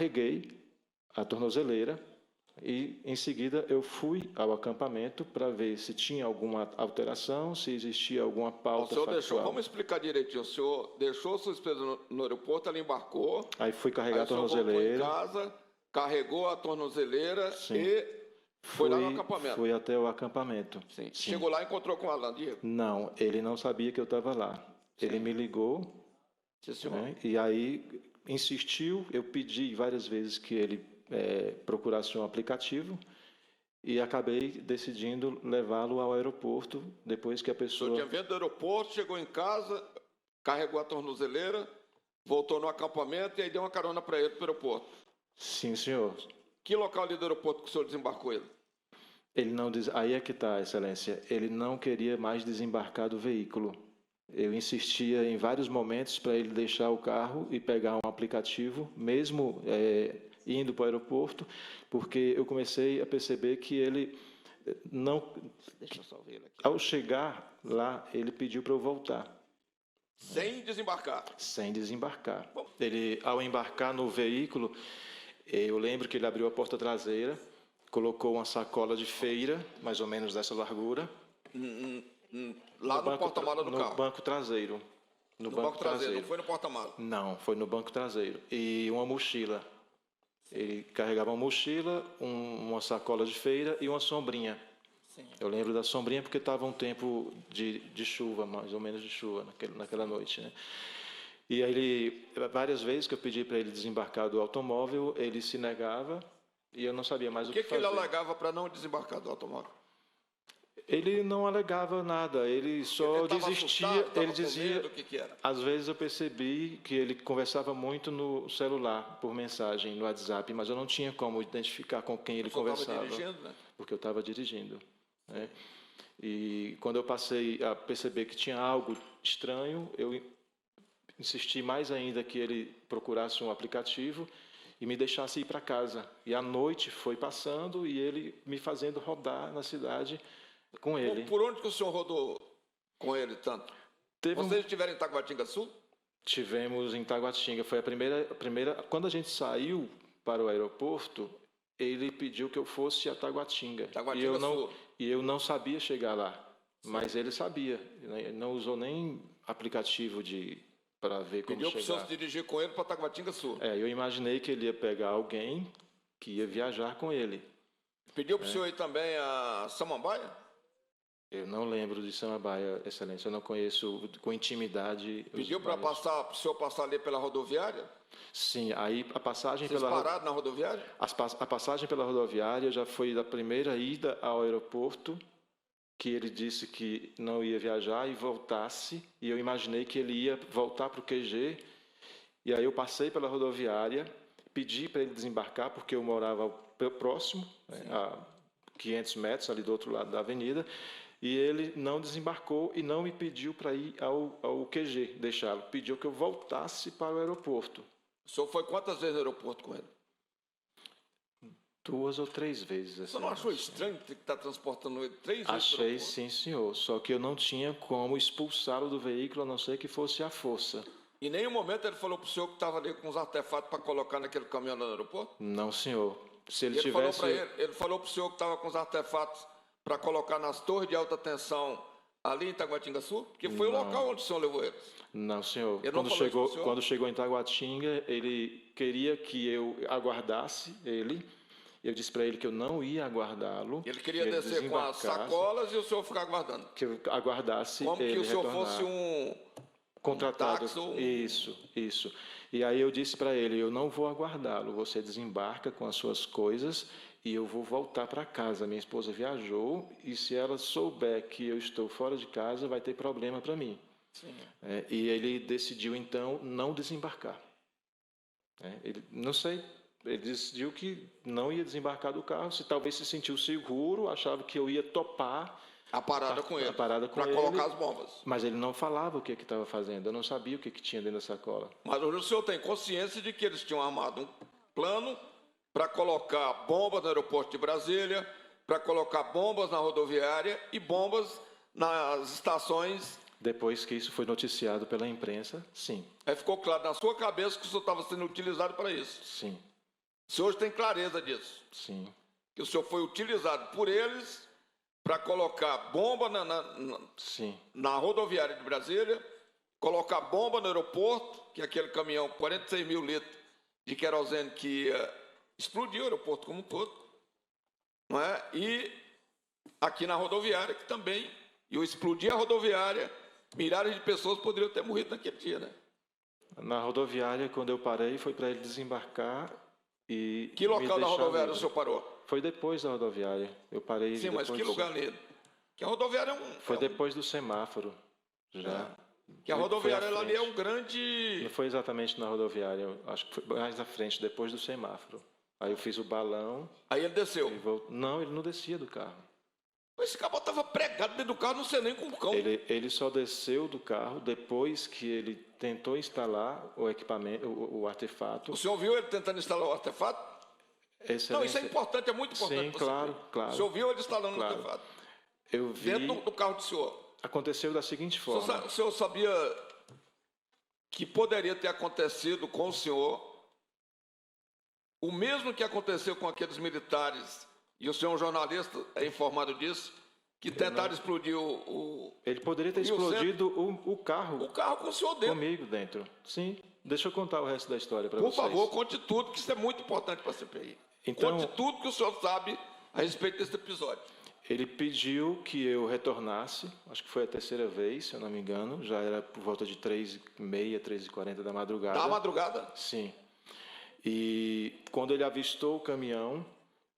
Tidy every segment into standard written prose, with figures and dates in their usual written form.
carreguei a tornozeleira e, em seguida, eu fui ao acampamento para ver se tinha alguma alteração, se existia alguma pauta factual. Vamos explicar direitinho. O senhor deixou sua esposa no aeroporto, ela embarcou. Aí fui carregar aí a tornozeleira. Voltou em casa, carregou a tornozeleira. Sim. E foi lá no acampamento. Fui até o acampamento. Sim. Chegou lá e encontrou com o Alan, Diego? Não, ele não sabia que eu estava lá. Sim. Ele me ligou. Sim, né, e aí insistiu. Eu pedi várias vezes que ele procurasse um aplicativo. E acabei decidindo levá-lo ao aeroporto depois que a pessoa... O senhor tinha vindo do aeroporto, chegou em casa, carregou a tornozeleira, voltou no acampamento e aí deu uma carona para ele para o aeroporto. Sim, senhor. Que local ali do aeroporto que o senhor desembarcou ele? Ele não Aí é que está, Excelência. Ele não queria mais desembarcar do veículo. Eu insistia em vários momentos para ele deixar o carro e pegar um aplicativo, mesmo indo para o aeroporto, porque eu comecei a perceber que ele não... Deixa eu só ver ele aqui. Ao chegar lá, ele pediu para eu voltar. Sem desembarcar? Sem desembarcar. Ele, ao embarcar no veículo, eu lembro que ele abriu a porta traseira, colocou uma sacola de feira, mais ou menos dessa largura. Lá no porta-mala do carro? No banco traseiro. No banco traseiro, não foi no porta-mala? Não, foi no banco traseiro. E uma mochila. Ele carregava uma mochila, uma sacola de feira e uma sombrinha. Sim. Eu lembro da sombrinha porque estava um tempo de chuva, mais ou menos de chuva, naquela noite, né? E aí, várias vezes que eu pedi para ele desembarcar do automóvel, ele se negava e eu não sabia mais o que fazer. O que ele alegava para não desembarcar do automóvel? Ele não alegava nada, ele só desistia. Ele dizia. O que era? Às vezes eu percebi que ele conversava muito no celular, por mensagem, no WhatsApp, mas eu não tinha como identificar com quem ele conversava. Estava dirigindo, né? Porque eu estava dirigindo. Né? E quando eu passei a perceber que tinha algo estranho, eu insisti mais ainda que ele procurasse um aplicativo e me deixasse ir para casa. E a noite foi passando e ele me fazendo rodar na cidade com ele. Por onde que o senhor rodou com ele tanto? Vocês estiveram em Taguatinga Sul? Tivemos em Taguatinga. Foi a primeira. Quando a gente saiu para o aeroporto, ele pediu que eu fosse a Taguatinga. Taguatinga Sul. E eu não sabia chegar lá. Sim. Mas ele sabia. Ele não usou nem aplicativo para ver como chegar. Pediu para o senhor se dirigir com ele para Taguatinga Sul. Eu imaginei que ele ia pegar alguém que ia viajar com ele. Pediu para o senhor ir também a Samambaia? Eu não lembro de Samambaia, Excelência. Eu não conheço com intimidade. Pediu para o senhor passar ali pela rodoviária? Sim, aí a passagem Vocês pararam na rodoviária? A passagem pela rodoviária já foi da primeira ida ao aeroporto, que ele disse que não ia viajar e voltasse, e eu imaginei que ele ia voltar para o QG, e aí eu passei pela rodoviária, pedi para ele desembarcar, porque eu morava próximo, né, a 500 metros ali do outro lado da avenida, e ele não desembarcou e não me pediu para ir ao QG, deixá-lo. Pediu que eu voltasse para o aeroporto. O senhor foi quantas vezes no aeroporto com ele? 2 ou 3 vezes. Você não achou estranho ter que estar transportando ele 3 vezes? Achei, sim, senhor. Só que eu não tinha como expulsá-lo do veículo, a não ser que fosse à força. Em nenhum momento ele falou para o senhor que estava ali com os artefatos para colocar naquele caminhão no aeroporto? Não, senhor. Se ele tivesse... Ele falou para o senhor que estava com os artefatos para colocar nas torres de alta tensão ali em Taguatinga Sul? Que foi o local onde o senhor levou eles. Não, senhor. Ele quando chegou em Taguatinga, ele queria que eu aguardasse ele. Eu disse para ele que eu não ia aguardá-lo. Ele queria descer com as sacolas e o senhor ficar aguardando. Que eu aguardasse como ele que o senhor retornar. Fosse um contratado. Um táxi, Isso. E aí eu disse para ele, eu não vou aguardá-lo. Você desembarca com as suas coisas e eu vou voltar para casa. Minha esposa viajou e se ela souber que eu estou fora de casa, vai ter problema para mim. Sim. E ele decidiu, então, não desembarcar. Ele, não sei, ele decidiu que não ia desembarcar do carro, talvez se sentiu seguro, achava que eu ia topar a parada com ele, para colocar as bombas. Mas ele não falava o que estava fazendo, eu não sabia o que tinha dentro da sacola. Mas hoje o senhor tem consciência de que eles tinham armado um plano para colocar bombas no aeroporto de Brasília, para colocar bombas na rodoviária e bombas nas estações. Depois que isso foi noticiado pela imprensa, sim. Aí ficou claro na sua cabeça que o senhor estava sendo utilizado para isso? Sim. O senhor tem clareza disso? Sim. Que o senhor foi utilizado por eles para colocar bomba Sim. na rodoviária de Brasília, colocar bomba no aeroporto, que é aquele caminhão, 46 mil litros de querosene que ia explodir o aeroporto como um todo, não é? E aqui na rodoviária, que também, eu explodir a rodoviária, milhares de pessoas poderiam ter morrido naquele dia, né? Na rodoviária, quando eu parei, foi para ele desembarcar e Que local da rodoviária o livre. senhor parou? Foi depois da rodoviária. Eu parei. Sim, mas que lugar ali? Que a rodoviária é um... Foi depois do semáforo, já. Que a rodoviária ali é um grande... Não foi exatamente na rodoviária, eu acho que foi mais à frente, depois do semáforo. Aí eu fiz o balão. Aí ele desceu. Não, ele não descia do carro. Esse cabo estava pregado dentro do carro, não sei nem com o cão. Ele só desceu do carro depois que ele tentou instalar o equipamento, o artefato. O senhor viu ele tentando instalar o artefato? Excelência. Não, isso é importante, é muito importante. Sim, claro, claro. O senhor viu ele instalando o artefato? Eu vi. Dentro do carro do senhor. Aconteceu da seguinte forma. O senhor sabia que poderia ter acontecido com o senhor o mesmo que aconteceu com aqueles militares, e o senhor é um jornalista, é informado disso, que tentaram explodir o... Ele poderia ter explodido o carro. O carro com o senhor dentro. Comigo dentro. Sim. Deixa eu contar o resto da história para vocês. Por favor, conte tudo, que isso é muito importante para a CPI. Então, conte tudo que o senhor sabe a respeito desse episódio. Ele pediu que eu retornasse, acho que foi a terceira vez, se eu não me engano, já era por volta de 3h30, 3h40 da madrugada. Da madrugada? Sim. E quando ele avistou o caminhão,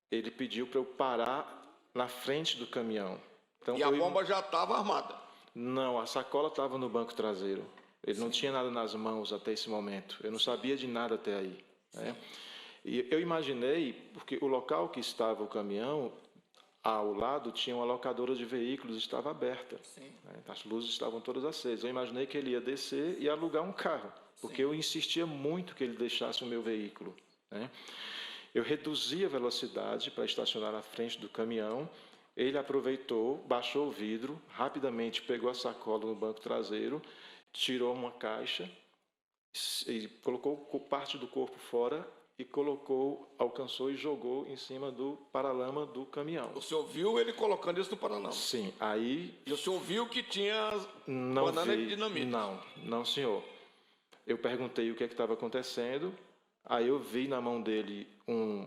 ele pediu para eu parar na frente do caminhão. Então, e a bomba já estava armada? Não, a sacola estava no banco traseiro. Ele não tinha nada nas mãos até esse momento. Eu não sabia de nada até aí, né? E eu imaginei, porque o local que estava o caminhão, ao lado tinha uma locadora de veículos, estava aberta. Né? As luzes estavam todas acesas. Eu imaginei que ele ia descer e alugar um carro, porque eu insistia muito que ele deixasse o meu veículo, né? Eu reduzi a velocidade para estacionar na frente do caminhão. Ele aproveitou, baixou o vidro, rapidamente pegou a sacola no banco traseiro, tirou uma caixa e colocou parte do corpo fora e alcançou e jogou em cima do paralama do caminhão. O senhor viu ele colocando isso no paralama? Sim, aí... E o senhor viu que tinha banana de dinamite? Não, senhor. Eu perguntei o que estava acontecendo, aí eu vi na mão dele um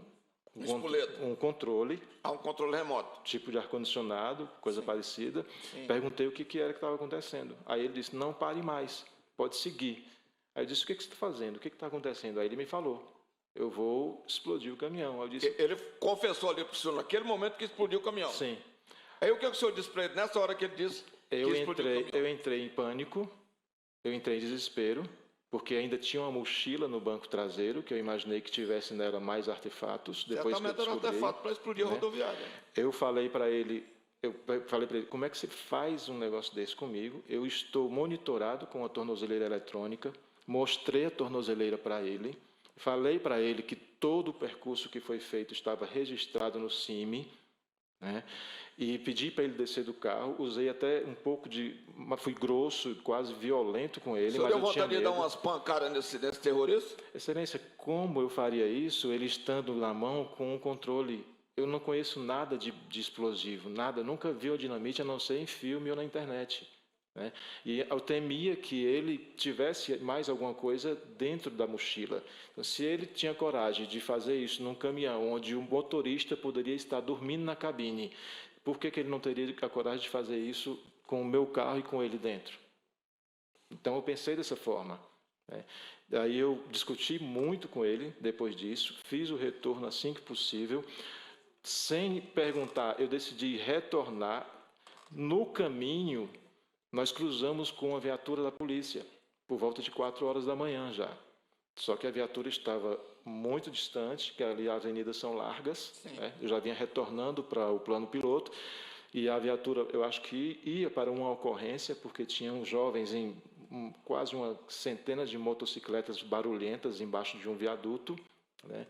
controle. Um controle remoto. Tipo de ar-condicionado, coisa parecida. Sim. Perguntei o que era que estava acontecendo. Aí ele disse, não pare mais, pode seguir. Aí eu disse, o que você está fazendo? O que está acontecendo? Aí ele me falou, eu vou explodir o caminhão. Eu disse, ele confessou ali para o senhor, naquele momento que explodiu o caminhão? Sim. Aí o que o senhor disse para ele, nessa hora que ele disse que explodiu o caminhão? Eu entrei em pânico, eu entrei em desespero, porque ainda tinha uma mochila no banco traseiro, que eu imaginei que tivesse nela mais artefatos. Depois que eu descobri, era artefato para explodir a rodoviária. Eu falei para ele, como é que você faz um negócio desse comigo? Eu estou monitorado com a tornozeleira eletrônica, mostrei a tornozeleira para ele, falei para ele que todo o percurso que foi feito estava registrado no CIMI, né? E pedi para ele descer do carro, usei até um pouco fui grosso, quase violento com ele. O senhor deu vontade de dar umas pancadas nesse terrorista? Excelência, como eu faria isso, ele estando na mão com um controle? Eu não conheço nada de explosivo, nada, nunca vi uma dinamite a não ser em filme ou na internet, né? E eu temia que ele tivesse mais alguma coisa dentro da mochila. Então, se ele tinha coragem de fazer isso num caminhão onde um motorista poderia estar dormindo na cabine, por que ele não teria a coragem de fazer isso com o meu carro e com ele dentro? Então eu pensei dessa forma, né? Daí eu discuti muito com ele depois disso, fiz o retorno assim que possível, sem perguntar, eu decidi retornar. No caminho, nós cruzamos com uma viatura da polícia, por volta de 4 horas da manhã já. Só que a viatura estava muito distante, que ali as avenidas são largas, né? Eu já vinha retornando para o plano piloto, e a viatura, eu acho que ia para uma ocorrência, porque tinham jovens em quase uma centena de motocicletas barulhentas embaixo de um viaduto, né?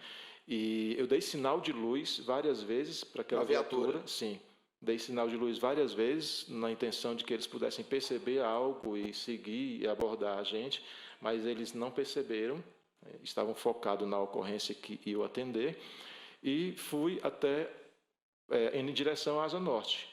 E eu dei sinal de luz várias vezes para aquela viatura. Sim, dei sinal de luz várias vezes, na intenção de que eles pudessem perceber algo e seguir e abordar a gente, mas eles não perceberam. estavam focados na ocorrência que iam atender, e fui até em direção à Asa Norte.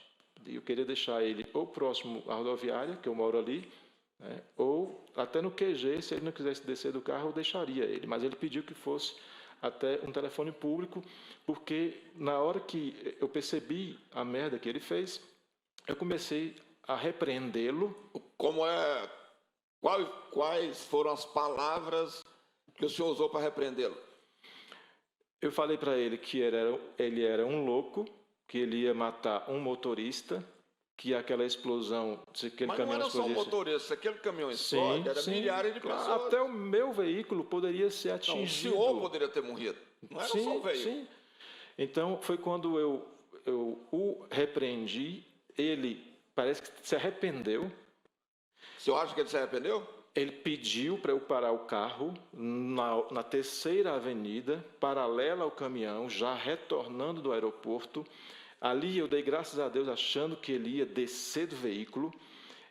Eu queria deixar ele ou próximo à rodoviária, que eu moro ali, né, ou até no QG, se ele não quisesse descer do carro, eu deixaria ele. Mas ele pediu que fosse até um telefone público, porque na hora que eu percebi a merda que ele fez, eu comecei a repreendê-lo. Quais foram as palavras que o senhor usou para repreendê-lo? Eu falei para ele que ele era um louco, que ele ia matar um motorista, que aquela explosão... Mas não era só um motorista, se aquele caminhão explode, era milhares de pessoas. Até o meu veículo poderia ser atingido. Não, o senhor poderia ter morrido, não era só o veículo. Sim. Então, foi quando eu o repreendi, ele parece que se arrependeu. O senhor acha que ele se arrependeu? Ele pediu para eu parar o carro na terceira avenida, paralela ao caminhão, já retornando do aeroporto. Ali eu dei graças a Deus, achando que ele ia descer do veículo.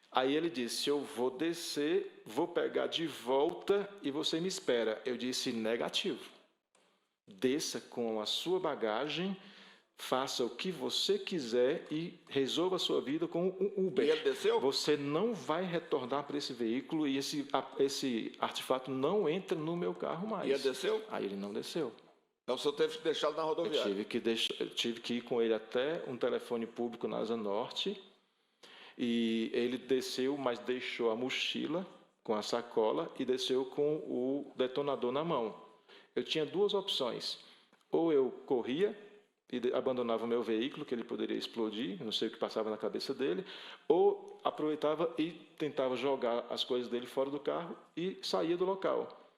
Aí ele disse, eu vou descer, vou pegar de volta e você me espera. Eu disse, negativo. Desça com a sua bagagem, faça o que você quiser e resolva a sua vida com um Uber. E ele desceu? Você não vai retornar para esse veículo e esse artefato não entra no meu carro mais. E ele desceu? Aí ele não desceu. Então o senhor teve que deixá-lo na rodoviária? Eu tive que ir com ele até um telefone público na Asa Norte. E ele desceu, mas deixou a mochila com a sacola e desceu com o detonador na mão. Eu tinha duas opções. Ou eu corria e abandonava o meu veículo, que ele poderia explodir, não sei o que passava na cabeça dele, ou aproveitava e tentava jogar as coisas dele fora do carro e saía do local.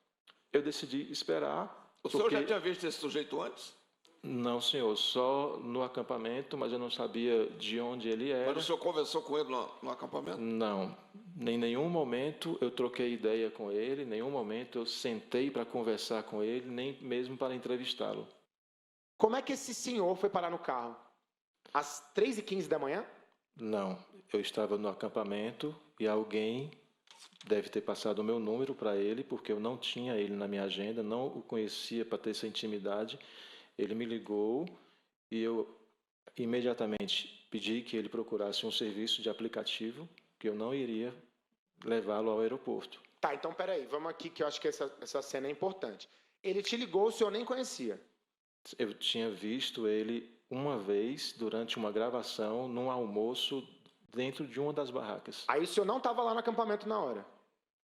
Eu decidi esperar. O senhor já tinha visto esse sujeito antes? Não, senhor, só no acampamento, mas eu não sabia de onde ele era. Mas o senhor conversou com ele no acampamento? Não, em nenhum momento eu troquei ideia com ele, em nenhum momento eu sentei para conversar com ele, nem mesmo para entrevistá-lo. Como é que esse senhor foi parar no carro? Às 3h15 da manhã? Não, eu estava no acampamento e alguém deve ter passado o meu número para ele, porque eu não tinha ele na minha agenda, não o conhecia para ter essa intimidade. Ele me ligou e eu imediatamente pedi que ele procurasse um serviço de aplicativo, que eu não iria levá-lo ao aeroporto. Tá, então peraí, vamos aqui que eu acho que essa cena é importante. Ele te ligou, o senhor nem conhecia? Eu tinha visto ele uma vez durante uma gravação, num almoço, dentro de uma das barracas. Aí o senhor não estava lá no acampamento na hora?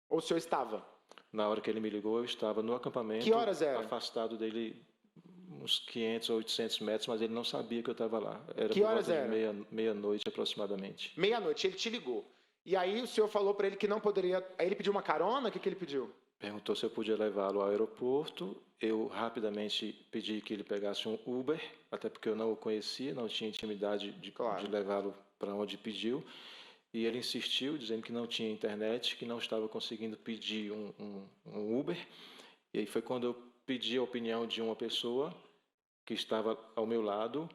Ou o senhor estava? Na hora que ele me ligou, eu estava no acampamento. Que horas era? Afastado dele uns 500 ou 800 metros, mas ele não sabia que eu estava lá. Era que horas era? Meia-noite aproximadamente. Meia-noite, ele te ligou. E aí o senhor falou para ele que não poderia... Aí ele pediu uma carona? O que ele pediu? Perguntou se eu podia levá-lo ao aeroporto. Eu rapidamente pedi que ele pegasse um Uber, até porque eu não o conhecia, não tinha intimidade de levá-lo para onde pediu. E ele insistiu, dizendo que não tinha internet, que não estava conseguindo pedir um Uber. E aí foi quando eu pedi a opinião de uma pessoa que estava ao meu lado,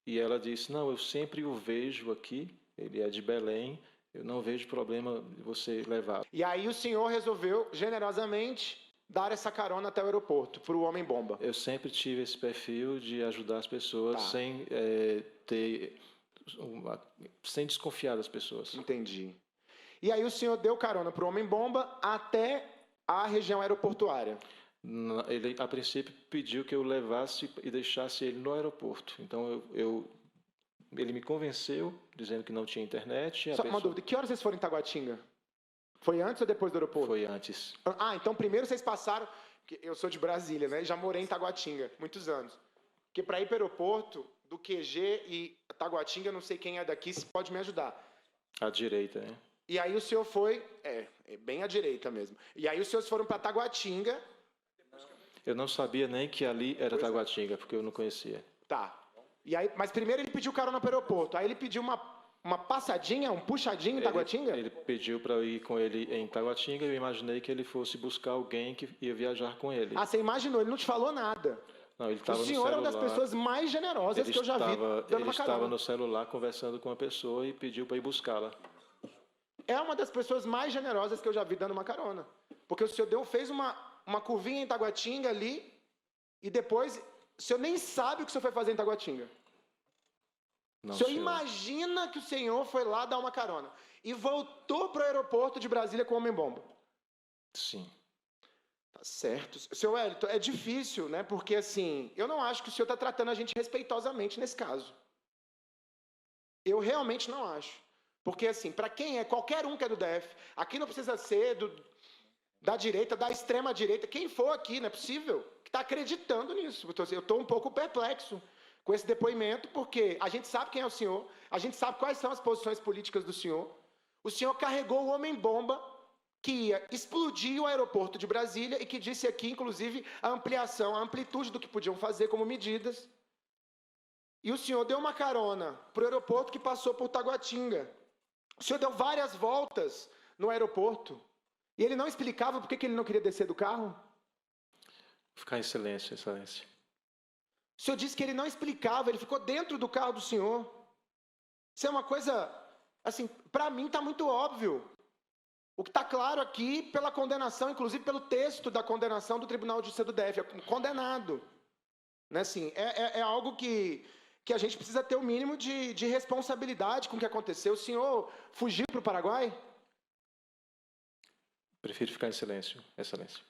e ela disse, não, eu sempre o vejo aqui, ele é de Belém, eu não vejo problema de você levar. E aí o senhor resolveu, generosamente, dar essa carona até o aeroporto, para o Homem-Bomba. Eu sempre tive esse perfil de ajudar as pessoas sem sem desconfiar das pessoas. Entendi. E aí o senhor deu carona para o Homem-Bomba até a região aeroportuária. Ele, a princípio, pediu que eu levasse e deixasse ele no aeroporto. Então, ele me convenceu, dizendo que não tinha internet. Só uma dúvida, que horas vocês foram em Taguatinga? Foi antes ou depois do aeroporto? Foi antes. Ah, então primeiro vocês passaram... Eu sou de Brasília, né? Já morei em Taguatinga, muitos anos. Porque para ir para o aeroporto, do QG e Taguatinga, não sei quem é daqui, se pode me ajudar. À direita, né? E aí o senhor foi... É bem à direita mesmo. E aí os senhores foram para Taguatinga... Eu não sabia nem que ali era Taguatinga, porque eu não conhecia. Tá. E aí, mas primeiro ele pediu carona para o aeroporto. Aí ele pediu uma passadinha, um puxadinho em Taguatinga? Ele pediu para eu ir com ele em Taguatinga e eu imaginei que ele fosse buscar alguém que ia viajar com ele. Ah, você imaginou, ele não te falou nada. Não, ele estava no celular. O senhor é uma das pessoas mais generosas que eu já vi dando uma carona. Ele estava no celular conversando com uma pessoa e pediu para ir buscá-la. É uma das pessoas mais generosas que eu já vi dando uma carona. Porque o senhor fez uma uma curvinha em Taguatinga ali, e depois o senhor nem sabe o que o senhor foi fazer em Taguatinga. Não, O senhor senhor. imagina que o senhor foi lá dar uma carona e voltou para o aeroporto de Brasília com o homem-bomba. Sim. Tá certo. Senhor Wellington, é difícil, né? Porque, assim, eu não acho que o senhor está tratando a gente respeitosamente nesse caso. Eu realmente não acho. Porque, assim, para quem é, qualquer um que é do DF, aqui não precisa ser da direita, da extrema-direita, quem for aqui, não é possível, que está acreditando nisso. Eu estou um pouco perplexo com esse depoimento, porque a gente sabe quem é o senhor, a gente sabe quais são as posições políticas do senhor. O senhor carregou o homem-bomba que ia explodir o aeroporto de Brasília e que disse aqui, inclusive, a ampliação, a amplitude do que podiam fazer como medidas. E o senhor deu uma carona para o aeroporto que passou por Taguatinga. O senhor deu várias voltas no aeroporto e ele não explicava por que ele não queria descer do carro? Ficar em silêncio, excelência. O senhor disse que ele não explicava, ele ficou dentro do carro do senhor. Isso é uma coisa, assim, para mim está muito óbvio. O que está claro aqui pela condenação, inclusive pelo texto da condenação do Tribunal de Justiça do DF, é condenado. Né? Assim, é algo que a gente precisa ter o mínimo de responsabilidade com o que aconteceu. O senhor fugiu para o Paraguai? Prefiro ficar em silêncio, excelência.